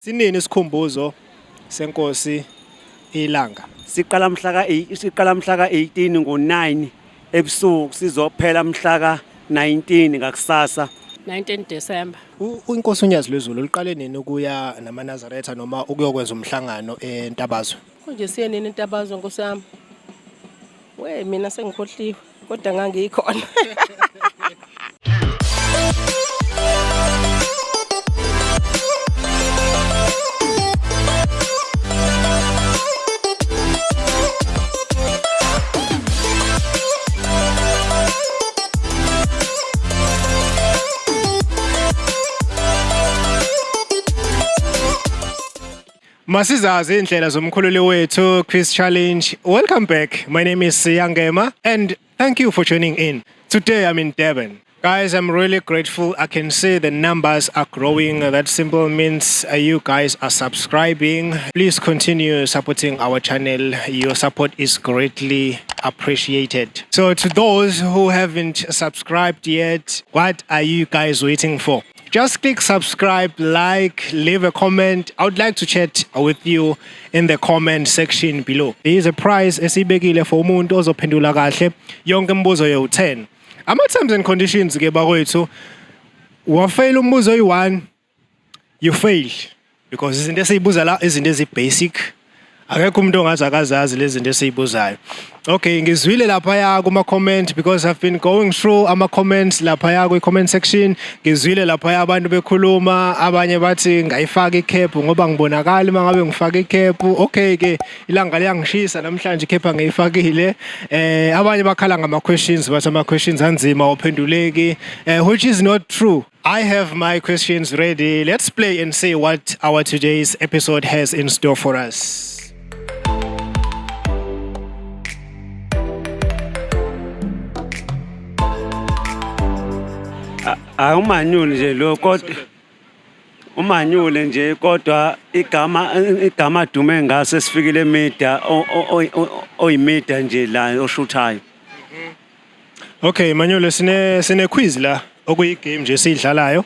Sinini isikhumbuzo senkosi ilanga. Siqala mhla ka 18 ngo9 ebusuku sizophela mhla ka 19 ngakusasa. 19 December. Inkosi uNyazi lwezulu liqale nini ukuya namaNazaretha noma ukuyokwenza umhlangano eNtabazwe? Konje siye nini eNtabazwe Nkosi yami? Mina sengikhohliwe kodwa ngangikhona. Masizazi Izindlela Zomkhululi Wethu quiz challenge. Welcome back. My name is Yangema and thank you for tuning in. Today I'm in Durban. Guys, I'm really grateful. I can see the numbers are growing. That simple means you guys are subscribing. Please continue supporting our channel. Your support is greatly appreciated. So to those who haven't subscribed yet, what are you guys waiting for? Just click subscribe, like, leave a comment. I would like to chat with you in the comment section below. There is a prize esibekile for umuntu ozophendula kahle yonke imibuzo ye-10. Ama-terms and conditions ke bakwethu, wafail umbuzo oyi-1, you fail. Because izinto esiyibuza la izinto ezi-basic. Akekho umuntu ongaze akazazi lezi zinto esiyibuzayo. Okay, ngizwile laphaya kuma-comment because I've been going through ama-comments laphaya kwi-comment section. Ngizwile laphaya abantu bekhuluma, abanye bathi ngayifaka ikhephu ngoba ngibonakala uma ngabe ngifaka ikhephu. Okay ke, ilanga liyangishisa namhlanje ikhephu ngiyifakile. Abanye bakhala ngama-questions, bathi ama-questions anzima awuphenduleki, which is not true. I have my questions ready. Let's play and see what our today's episode has in store for us. Umanyule nje lo kodwa umanyule nje kodwa igama dume ngase sifikile media oyimeda nje la oshuthayo. Okay, Manyule sine quiz la okuyi game nje sidlalayo.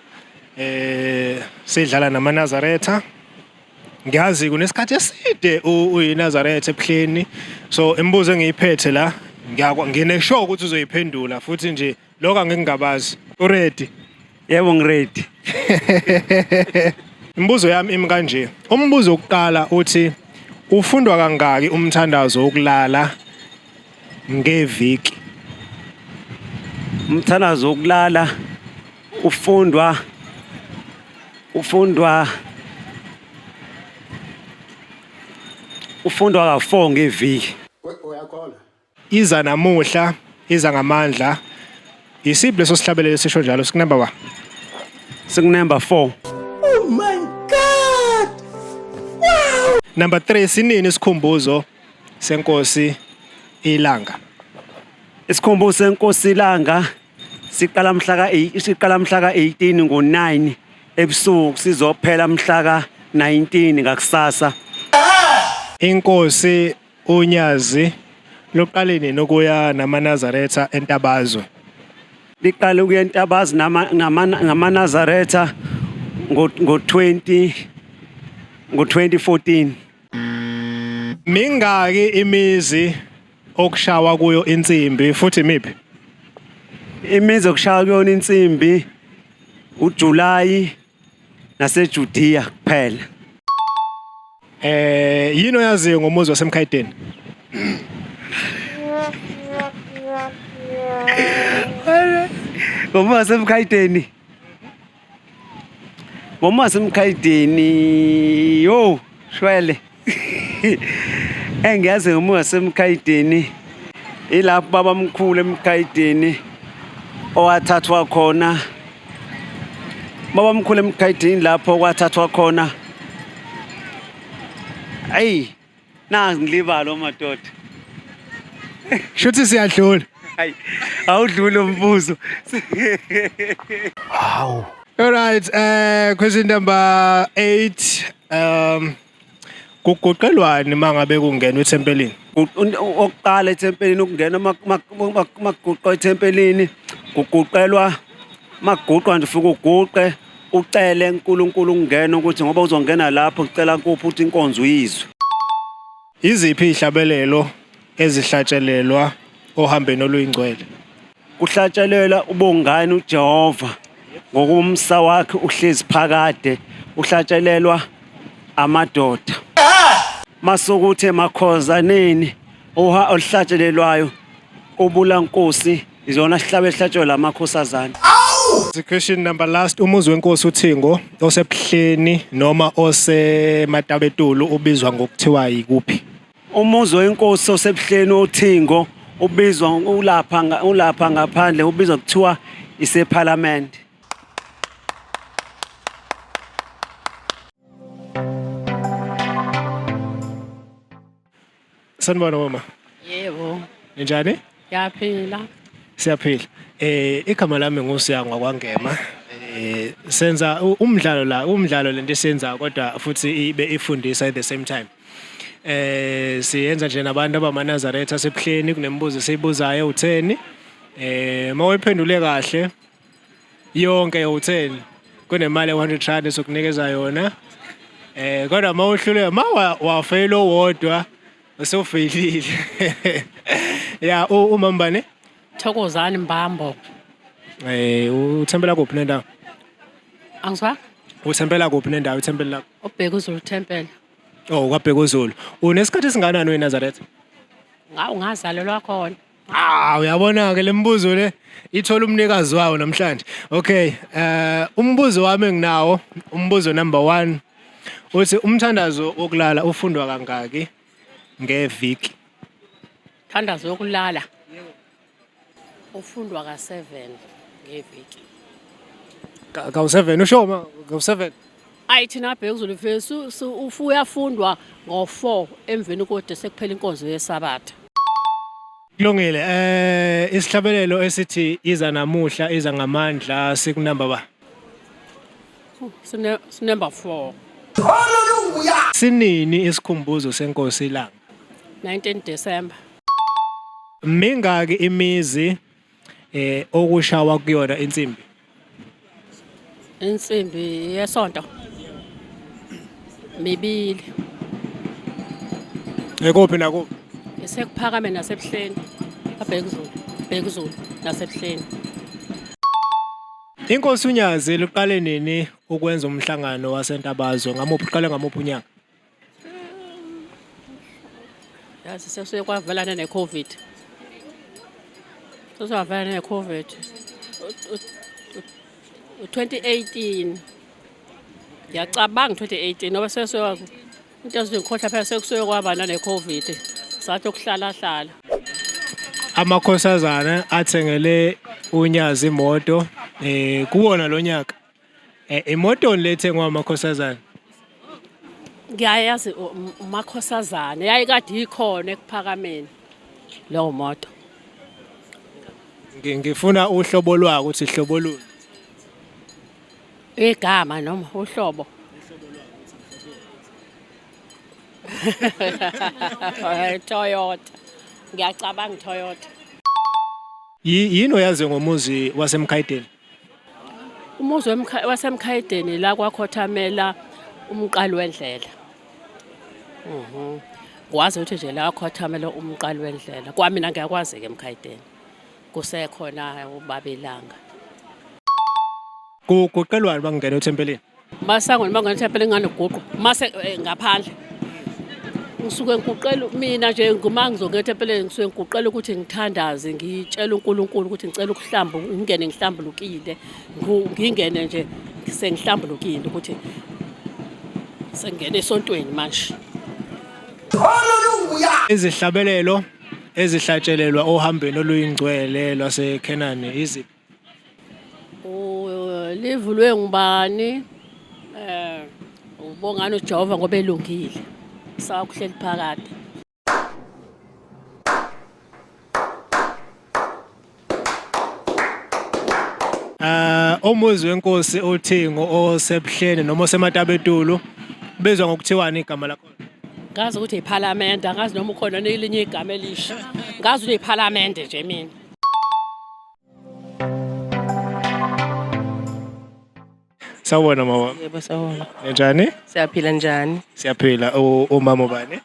Sidlala namaNazaretha. Ngiyazi kunesikhathi eside uyiNazaretha ebuhleni. So imibuzo engiyiphethe la nginesure ukuthi uzoyiphendula futhi nje lokho angeke ngingabazi. Ready? Yebo ngiready. Imibuzo yami imi kanje. Umbuzo wokuqala uthi ufundwa kangaki umthandazo wokulala ngeviki? Umthandazo wokulala ufundwa ka4 ngeviki. Uyakholwa? Iza namuhla, iza ngamandla. Isiphi leso sihlabelelo sisho njalo sikunamba ba? Sikunamba 4. Oh my God! Wow! Number 3, sinini isikhumbuzo senkosi ilanga? Isikhumbuzo senkosi ilanga siqala mhla ka 18 ngo9 ebusuku sizophela mhla ka 19 ngakusasa. Inkosi uNyazi loqale nini ukuya namaNazaretha eNtabazwe? Liqala ukuya eNtabazwe ngamaNazaretha ngo2014. Mingaki imizi okushawa kuyo insimbi futhi miphi? Imizi okushawa kuyo insimbi uJuly naseJudiya kuphela. Yini oyaziyo ngomuzi waseMkhayideni? Ngomuzi waseMkhayideni yo shwele. Engiyazi ngomuzi waseMkhayideni ilapho babamkhulu eMkhayideni owathathwa khona. Babamkhulu eMkhayideni lapho kwathathwa khona. Ayi, nazi ngilibalo madoda. Shuthi siyadlula. Hayi, awudlule umbuzo. Wow. All right, question number 8. Kugoqelwani mangabe kungenwa ethempelini? Oqala ethempelini ukungena maguqwa ethempelini kuguqelwa maguqwa nje ufike uguqe ucele uNkulunkulu ungena ukuthi ngoba uzongena lapho ucela kuphi ukuthi inkonzo uyizwe. Iziphi ihlabelelo ezihlatshelelwa ohambeni oluyingcwele? Kuhlatshelela ubongani uJehova ngokumsa wakhe uhlezi phakade, uhlatshelelwa amadoda. Masukuthi emakhozaneni olihlatshelelwayo ubulankosi izona sihlabe sihlatshelwe lamakhosazana. The question number last, umuzi wenkosi uThingo osebuhleni noma osematabetulu ubizwa ngokuthiwa yikuphi? Umuzi wenkosi osebuhleni uThingo ubizwa ulapha ngaphandle ubizwa kuthiwa iseParliament. Sanibona mama. Yebo, Njani? yaphila. Siyaphila. Igama lami nguSiyangwa kwaNgema. Senza umdlalo lento esiyenza kodwa futhi ibe ifundisa at the same time. Siyenza nje nabantu abamaNazaretha asebuhleni kunembuzo esiyibuzayo u10. Mawuyiphendule kahle yonke u10 kunemali e100 sokunikeza yona. Kodwa mawuhlule wafeyila owodwa usufeyilile. Ya umambane? Thokozani Mbambo. Uthembela kuphi nendawo? Angizwa? Uthembela kuphi nendawo ithempeli lakho? Ubheka uZulu Temple. Oh, kwaBheka uZulu. Unesikhathi singanani weNazaretha? Ungazalelwa khona. Uyabona ke lembuzo le ithola umnikazi wawo namhlanje. Okay, umbuzo wami nginawo, umbuzo number 1. Uthi umthandazo wokulala ufundwa kangaki ngeviki? Thandazo yokulala. Ufundwa ka7 ngeviki. Ka7 usho ma ka7? Ayi thina Bheka uZulu fesu uyafundwa ngo4 emveni kode sekuphela inkonzo yeSabatha. Kulungile. Isihlabelelo esithi iza namuhla iza ngamandla sikunamba ba? Number 4. Hallelujah. Sinini isikhumbuzo senkosi ilanga? 19 December. Mingaki imizi okushawa kuyona insimbi? Insimbi yesonto. Mibili. Ekuphi nakuphi? Esekuphakame nasebuhleni. Bheka uZulu nasebuhleni. Inkosi uNyazi liqale nini ukwenza umhlangano wasentabazwe uqale ngamuphi unyaka? Yazi sesiye kwavelana neCovid. Sesiyavelana neCovid. 2018. Ngiyacabanga 2018 ngoba sesiya into ezingikhohla phela sekusuye kwaba neCovid. Sathi ukuhlala. Amakhosazana athengele uNyazi imoto kuwona lo nyaka. Imoto lethengwa amakhosazana. Ngiyayazi umakhosazana yayikade ikhona ekuphakameni leyo moto. Ngifuna uhlobo lwako ukuthi ihlobo luni. Igama noma uhlobo. Toyota. Ngiyacabanga Toyota. Yini oyazi ngomuzi waseMkhayedeni? Umuzi waseMkhayedeni la kwakhothamela umqali wendlela. Wazi ukuthi nje la kwakhothamela umqali wendlela. Kwamina ngiyakwazi ke eMkhayedeni. Kusekhona uBabelanga. Kuqelwani bangena ethempelini? Masangweni bangena ethempelini nganoguqu. Mase ngaphandle. Ngisuke ngikuqela mina nje nguma ngizongena ethempelini ngisuke ngikuqela ukuthi ngithandaze ngitshela uNkulunkulu ukuthi ngicela ukuhlamba ngingene ngihlambulukile ngingene nje sengihlambulukile ukuthi sengene esontweni manje. Hallelujah. Izihlabelelo ezihlatshelelwa ohambeni oluyingcwele lwaseKenani iziphi? Livulwe ngubani? Ubongani uJehova ngoba elungile. Sakuhleli phakade. Umuzi wenkosi uThingo osebuhleni noma osematabetulu bezwa ngokuthiwani igama lakho? Ngazi ukuthi iParliament, angazi noma ukhona nelinye igama elisha. Ngazi ukuthi iParliament nje mina. Sawubona mama. Yebo sawona. Njani? Siyaphila njani? Siyaphila. Umama ubani?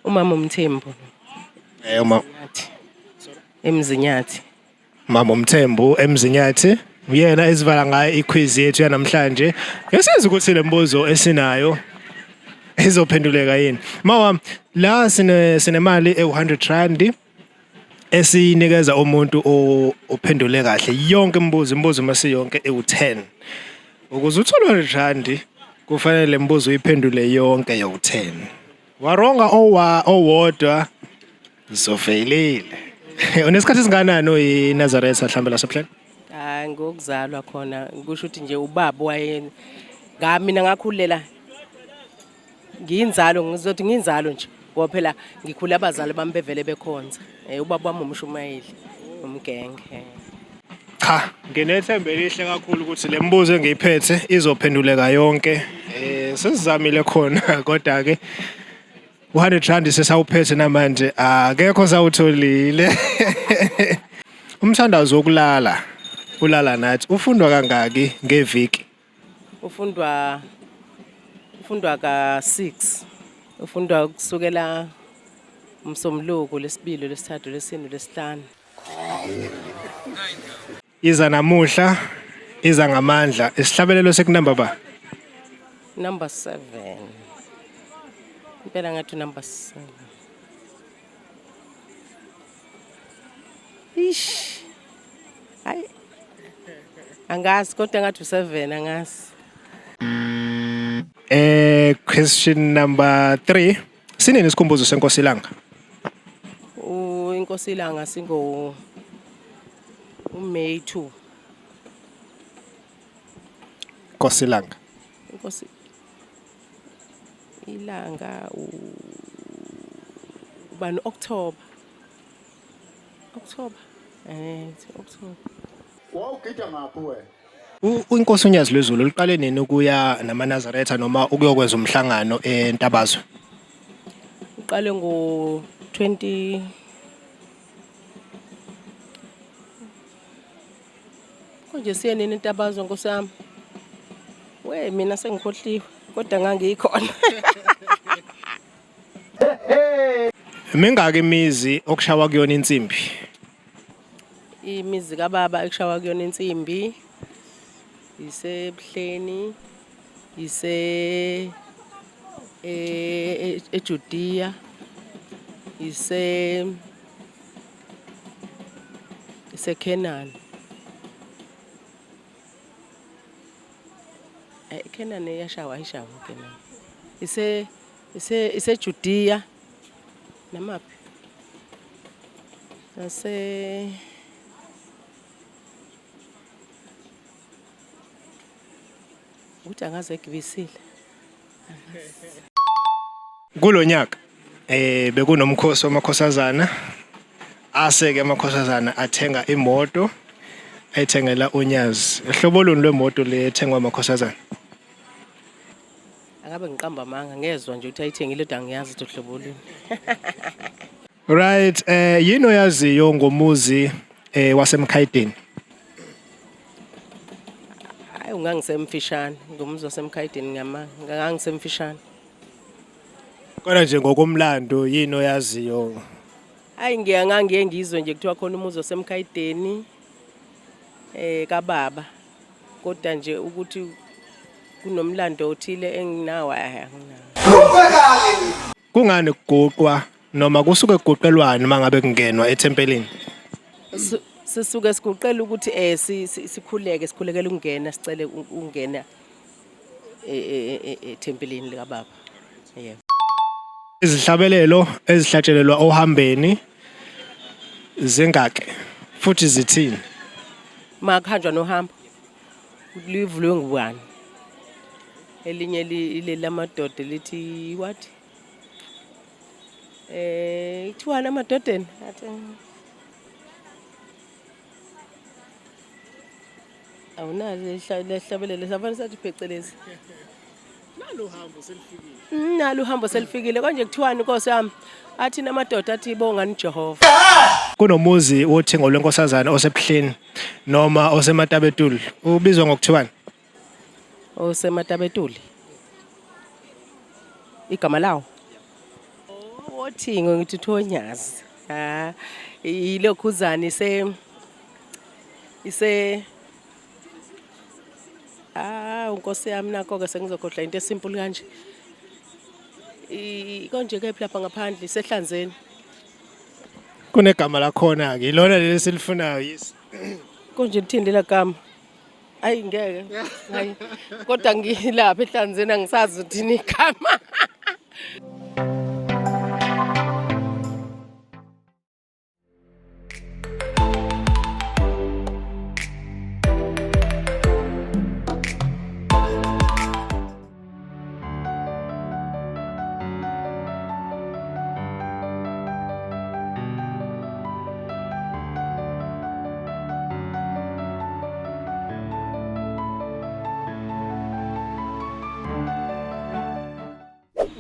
Umama uMthembu. Uma Emzinyathi. Mama uMthembu eMzinyathi. Uyena esivala ngayo iquiz yethu yanamhlanje. Ngesiza ukuthi lembuzo esinayo izophenduleka yini. Mama, la sinemali e100 rand esinikeza umuntu ophendule kahle yonke imbuzo masiyonke ewu10. Ukuze uthole 100 rand kufanele lembuzo uyiphendule yonke yawu10. Waronga owodwa uzofailile. Unesikhathi esinganani oyiNazaretha mhlambe la soplane? Hayi ngokuzalwa khona kusho ukuthi nje ubaba wayena mina ngakhulela ngiyinzalo ngizothi ngiyinzalo nje ngoba phela ngikhula abazali bami bevele bekhonza ubaba wami umshumayeli umgenge. Cha, nginethemba elihle kakhulu ukuthi lembuzo engiyiphethe izophenduleka yonke. Sesizamile khona kodwa ke 100 rand sesawuphethe namanje akekho sawutholile. Umthandazo wokulala ulala nathi ufundwa kangaki ngeviki? Ufundwa ka6. Ufundwa kusukela umsombuluko lesibili lesithathu lesine lesihlanu. Iza namuhla iza ngamandla isihlabelelo sekunamba ba? Number 7. Impela ngathi number 7. Ish. Hayi. Angazi kodwa ngathi 7 angazi. Question number 3. Sinini isikhumbuzo seNkosilanga? Inkosilanga singo May 2. Nkosilanga. Inkosi ilanga ubani October. October. October. Wow, kita ngaphi wena? Inkosi uNyazi lwezulu liqale nini ukuya namaNazaretha noma ukuyokwenza umhlangano eNtabazo? Uqale ngo-20 konje siye nini eNtabazo Nkosi yami? Mina sengikhohliwe kodwa ngangiyikhona. Mingaki imizi okushawa kuyona insimbi? Imizi kababa ekushawa kuyona insimbi iseBhleni eJudiya iseKenani. Kenani yashawa ishawa Kenani. iseJudiya namaphi? Uthi angaze ekubisile. Kulonyaka bekunomkhosi wamakhosazana aseke amakhosazana athenga imoto ayithengela uNyazi. Ehlobo luni lwemoto le ethengwa amakhosazana? Akabe ngiqamba amanga ngezwe nje ukuthi ayithengile kodwa ngiyazi ukuthi uhlobo luni. Right, yini oyaziyo ngomuzi waseMkhayideni? Hayi ungangisemfishane ngomuzi waseMkhayideni ngangisemfishane. Kodwa nje ngokomlando yini oyaziyo? Hayi ngiyangangiye ngizwe nje kuthiwa khona umuzi waseMkhayideni kababa. Kodwa nje ukuthi kunomlando othile enginawo anginawo. Kungani kuguqwa noma kusuke kuguqelwana mangabe kungenwa ethempelini? Sisuke siguqela ukuthi sikhulekele ukungena sicele ukungena ethempelini lika baba. Yebo. Izihlabelelo ezihlatshelelwa ohambeni zingake futhi zithini? Makuhanjwa nohambo livulwe ngubani? Elinye ile lamadoda lithi what? Kuthiwa amadodeni athi awunazi lehlabelele safanele sathi phecelezi. Nalo uhambo selifikile konje kuthiwani Nkosi yami athi namadoda athi bongani Jehova. Kunomuzi wothengo lwenkosazana oseBhleni noma osematabetulu ubizwa ngokuthiwani? Osematabetuli. Igama lawo. Othingo ngithi Thonyazi. Ilokhuzana ise unkosi yami nakho ke sengizokhohlwa into esimple kanje. Konje ke lapha ngaphandle isehlanzeni. Kunegama lakhona ke ilona leli silifunayo yisi. Konje lithini lela gama? Ayi ngeke. Hayi. Kodwa ngilapha ehlanzeni angisazi uthini igama.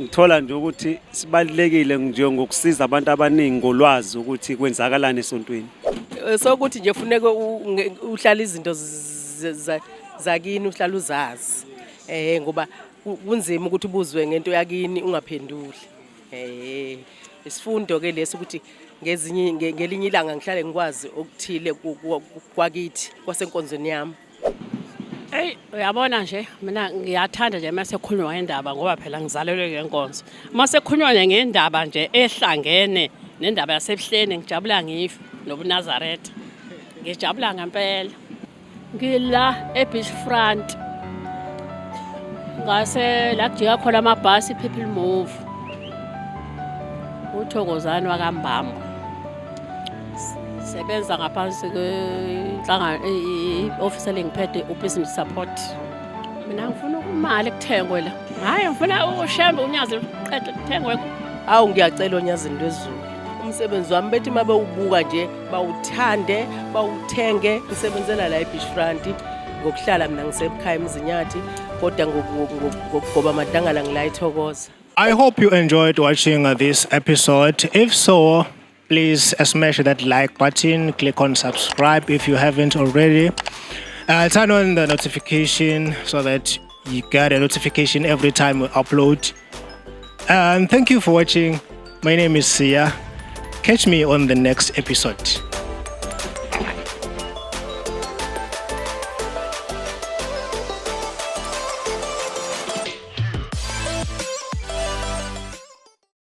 Ngithola nje ukuthi sibalekile nje ngokusiza abantu abaningi ngolwazi ukuthi kwenzakalani esontweni. Sokuthi nje funeke uhlala izinto zakini uhlala uzazi. Ngoba kunzima ukuthi ubuzwe ngento yakini ungaphenduli. Isifundo ke lesi ukuthi ngelinye ilanga ngihlale ngikwazi okuthile kwakithi kwasenkonzweni yami. Hey, uyabona nje mina ngiyathanda nje mase khulunywa ngendaba ngoba phela ngizalelwe ngenkonzo. Mase khulunywa ngendaba nje ehlangene nendaba yasebuhleni ngijabula ngifa nobuNazaretha. Ngijabula ngempela. Ngila eBeachfront. Ngase la kujika khona amabhasi people move. uThokozani wakambamba sebenza ngaphansi kwenhlangano i-office lengiphethe ubusiness support. Mina ngifuna imali ekuthengwe la, hayi ngifuna ushembe unyazi uqede kuthengwe. Awu ngiyacela onyazini lwezulu umsebenzi wami bethi mabe ubuka nje bawuthande bawuthenge ngisebenzela la eBeachfront ngokuhlala mina ngisebukhaya eMzinyathi kodwa ngoba amadangala ngila eThokoza. I hope you enjoyed watching this episode. If so, please smash that like button, click on subscribe if you haven't already. Turn on the notification so that you get a notification every time we upload. And thank you for watching. My name is Sia. Catch me on the next episode.